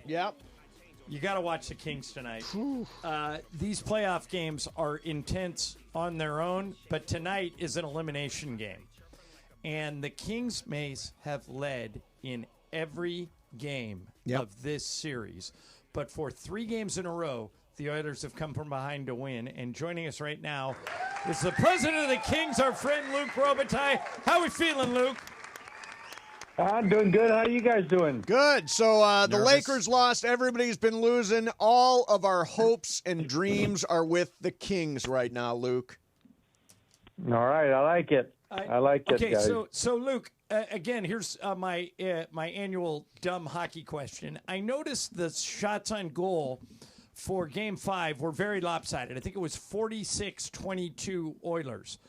Yep. You got to watch the Kings tonight. These playoff games are intense on their own, but tonight is an elimination game. And the Kings, Mace, have led in every game of this series. But for 3 games in a row, the Oilers have come from behind to win. And joining us right now is the president of the Kings, our friend Luc Robitaille. How are we feeling, Luc? I'm doing good. How are you guys doing? Good. So the Lakers lost. Everybody's been losing. All of our hopes and dreams are with the Kings right now, Luc. All right. I like it. I like it, okay, guys. so Luc, again, here's my annual dumb hockey question. I noticed the shots on goal for Game 5 were very lopsided. I think it was 46-22 Oilers.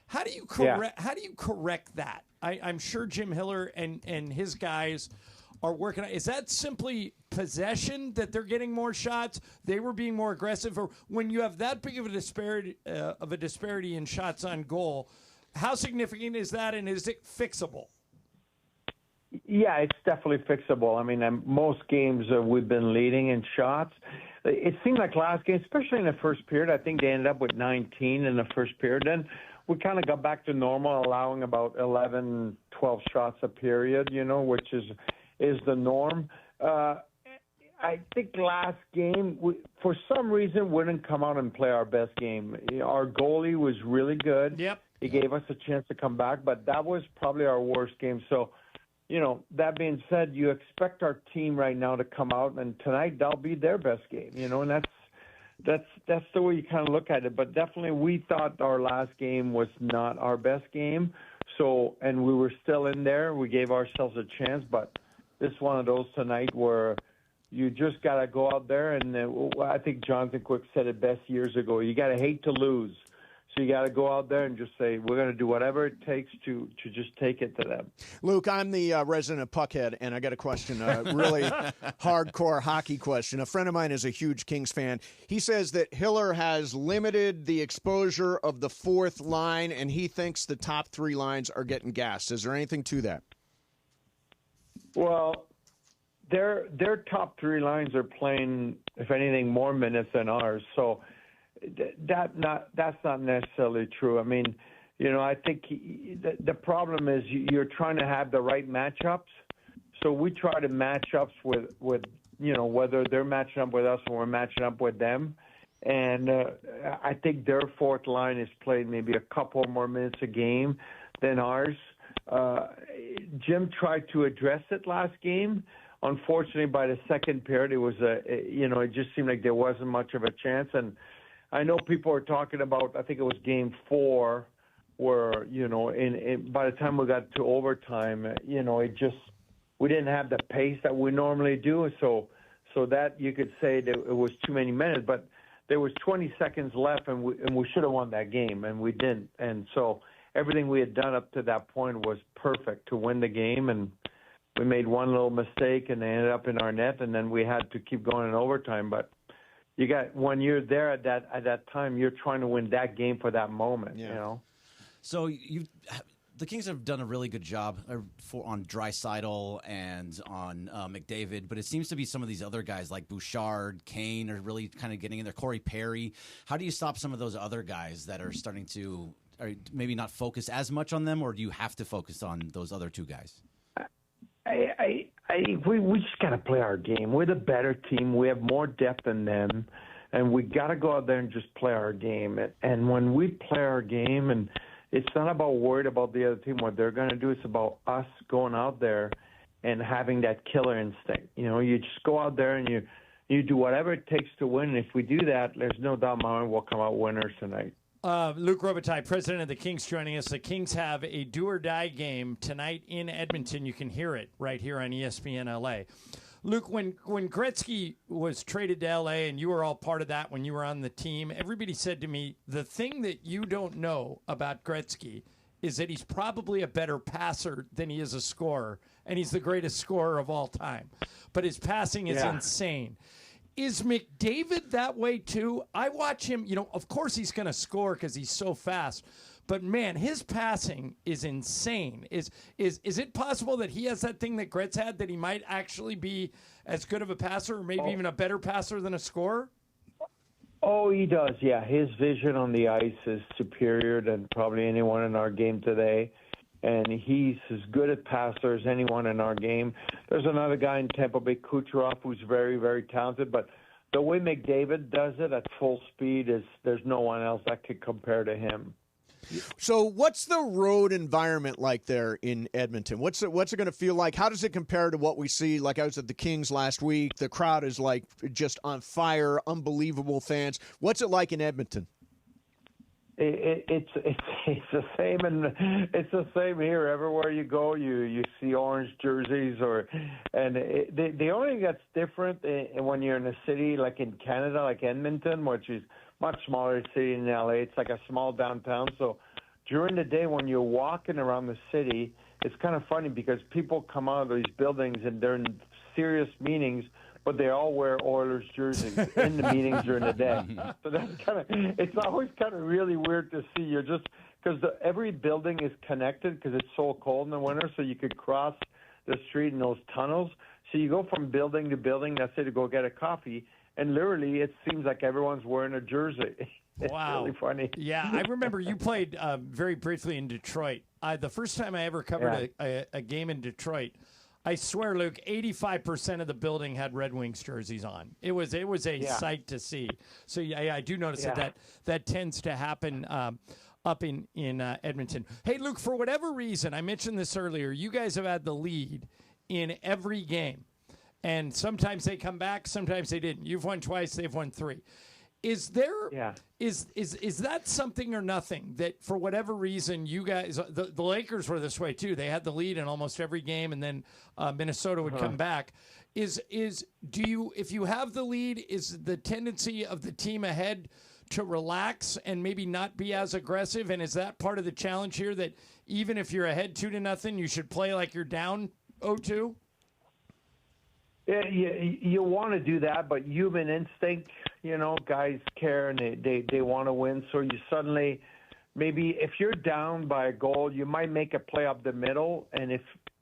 How do you correct that? I'm sure Jim Hiller and his guys are working on. Is that simply possession that they're getting more shots? They were being more aggressive, or when you have that big of a disparity in shots on goal? How significant is that, and is it fixable? Yeah, it's definitely fixable. I mean, most games we've been leading in shots. It seemed like last game, especially in the first period, I think they ended up with 19 in the first period. Then we kind of got back to normal, allowing about 11, 12 shots a period, which is the norm. I think last game, for some reason, we didn't come out and play our best game. Our goalie was really good. Yep. He gave us a chance to come back, but that was probably our worst game. So, that being said, you expect our team right now to come out, and tonight that'll be their best game, and that's the way you kind of look at it. But definitely we thought our last game was not our best game. So, and we were still in there. We gave ourselves a chance, but this is one of those tonight where you just got to go out there, and I think Jonathan Quick said it best years ago. You got to hate to lose. So you got to go out there and just say, we're going to do whatever it takes to just take it to them. Luc, I'm the resident Puckhead, and I got a question, a really hardcore hockey question. A friend of mine is a huge Kings fan. He says that Hiller has limited the exposure of the fourth line, and he thinks the top 3 lines are getting gassed. Is there anything to that? Well, their top 3 lines are playing, if anything, more minutes than ours. So that's not necessarily true. I mean, I think the problem is you're trying to have the right matchups. So we try to match ups with whether they're matching up with us or we're matching up with them. And I think their fourth line is played maybe a couple more minutes a game than ours. Jim tried to address it last game. Unfortunately, by the second period, it was it just seemed like there wasn't much of a chance. And I know people are talking about, I think it was Game 4, where by the time we got to overtime, we didn't have the pace that we normally do. So that you could say that it was too many minutes, but there was 20 seconds left, and we should have won that game, and we didn't. And so everything we had done up to that point was perfect to win the game, and we made one little mistake, and they ended up in our net, and then we had to keep going in overtime. But when you're there at that time, you're trying to win that game for that moment. So the Kings have done a really good job on Draisaitl and on McDavid, but it seems to be some of these other guys like Bouchard, Kane are really kind of getting in there. Corey Perry. How do you stop some of those other guys that are starting to maybe not focus as much on them, or do you have to focus on those other 2 guys? We just got to play our game. We're the better team. We have more depth than them, and we got to go out there and just play our game. And when we play our game, and it's not about worried about the other team, what they're going to do. It's about us going out there and having that killer instinct. You just go out there and you do whatever it takes to win. And if we do that, there's no doubt in my mind we'll come out winners tonight. Luc Robitaille, president of the Kings, joining us. The Kings have a do-or-die game tonight in Edmonton. You can hear it right here on ESPN LA. Luc, when Gretzky was traded to LA, and you were all part of that when you were on the team, everybody said to me, the thing that you don't know about Gretzky is that he's probably a better passer than he is a scorer, and he's the greatest scorer of all time. But his passing is insane. Is McDavid that way too? I watch him, of course he's going to score because he's so fast, But man, his passing is insane. Is it possible that he has that thing that Gretz had, that he might actually be as good of a passer, or maybe even a better passer than a scorer? Oh, he does. Yeah, his vision on the ice is superior than probably anyone in our game today. And he's as good a passer as anyone in our game. There's another guy in Tampa Bay, Kucherov, who's very, very talented. But the way McDavid does it at full speed there's no one else that could compare to him. So what's the road environment like there in Edmonton? What's it going to feel like? How does it compare to what we see? Like I was at the Kings last week. The crowd is like just on fire, unbelievable fans. What's it like in Edmonton? It's the same, and it's the same here. Everywhere you go, you see orange jerseys, the only thing that's different when you're in a city like in Canada, like Edmonton, which is much smaller city in LA. It's like a small downtown. So during the day when you're walking around the city, it's kind of funny because people come out of these buildings and they're in serious meetings, but they all wear Oilers jerseys in the meetings during the day. So that's it's always kind of really weird to see. You're just, because every building is connected because it's so cold in the winter, so you could cross the street in those tunnels. So you go from building to building, let's say to go get a coffee, and literally it seems like everyone's wearing a jersey. It's really funny. Yeah, I remember you played very briefly in Detroit. The first time I ever covered a game in Detroit, I swear, Luke, 85% of the building had Red Wings jerseys on. It was a sight to see. So yeah, I do notice that tends to happen up in Edmonton. Hey, Luke, for whatever reason, I mentioned this earlier, you guys have had the lead in every game. And sometimes they come back, sometimes they didn't. You've won twice, they've won 3. Is there is that something or nothing that for whatever reason you guys the Lakers were this way too? They had the lead in almost every game, and then Minnesota would come back. If you have the lead, is the tendency of the team ahead to relax and maybe not be as aggressive? And is that part of the challenge here, that even if you're ahead 2-0, you should play like you're down 0-2? Yeah, you want to do that, but human instinct, guys care and they want to win. So you suddenly, maybe if you're down by a goal, you might make a play up the middle. And if,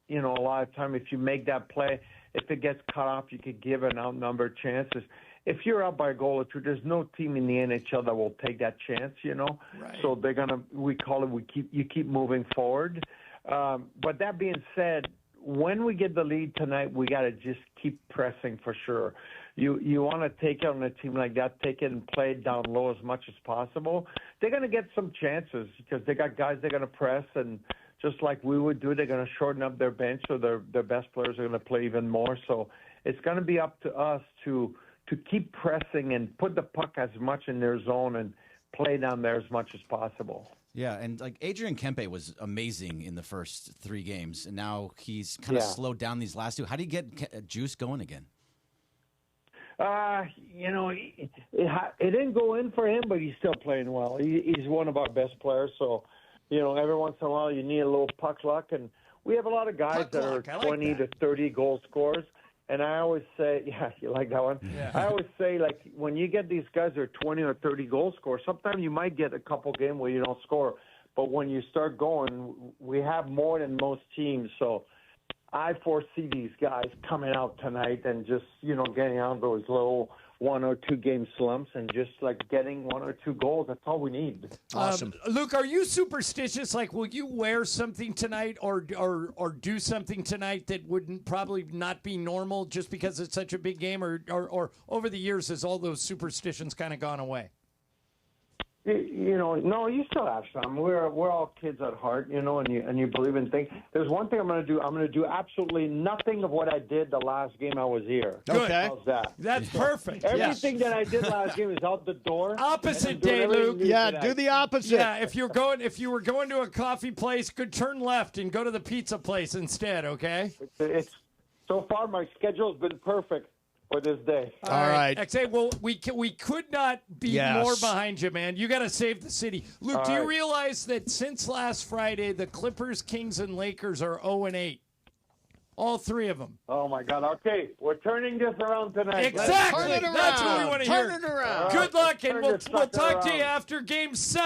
a lot of time, if you make that play, if it gets cut off, you could give an outnumbered chances. If you're up by a goal or two, there's no team in the NHL that will take that chance, Right. So they're going to, you keep moving forward. But that being said, when we get the lead tonight, we got to just keep pressing for sure. You want to take it on a team like that, take it and play it down low as much as possible. They're going to get some chances because they got guys they're going to press, and just like we would do, they're going to shorten up their bench, so their best players are going to play even more. So it's going to be up to us to keep pressing and put the puck as much in their zone and play down there as much as possible. Yeah, and like Adrian Kempe was amazing in the first 3 games, and now he's kind of slowed down these last 2. How do you get juice going again? It didn't go in for him, but he's still playing well. He's one of our best players, so, every once in a while you need a little puck luck, and we have a lot of guys that are 20 to 30 goal scorers. And I always say, you like that one? Yeah. I always say, like, when you get these guys that are 20 or 30 goal scorers, sometimes you might get a couple games where you don't score. But when you start going, we have more than most teams. So I foresee these guys coming out tonight and just, getting out of those low 1 or 2 game slumps and just like getting 1 or 2 goals. That's all we need. Awesome. Luke, are you superstitious? Like, will you wear something tonight or do something tonight that wouldn't probably not be normal just because it's such a big game? Or over the years, has all those superstitions kind of gone away? No, you still have some. We're all kids at heart, and you believe in things. There's one thing I'm going to do. I'm going to do absolutely nothing of what I did the last game I was here. Okay. How's that? That's perfect. Everything that I did last game is out the door. Opposite day, Luke. Yeah, do the opposite. Yeah, if you were going to a coffee place, could turn left and go to the pizza place instead, okay? It's so far my schedule's been perfect for this day. All right. XA, well, we could not be more behind you, man. You got to save the city. Luke, do you realize that since last Friday, the Clippers, Kings, and Lakers are 0-8? All 3 of them. Oh, my God. Okay, we're turning this around tonight. Exactly. That's what we want to hear. Turn it around. Good luck, and we'll talk to you after Game 7.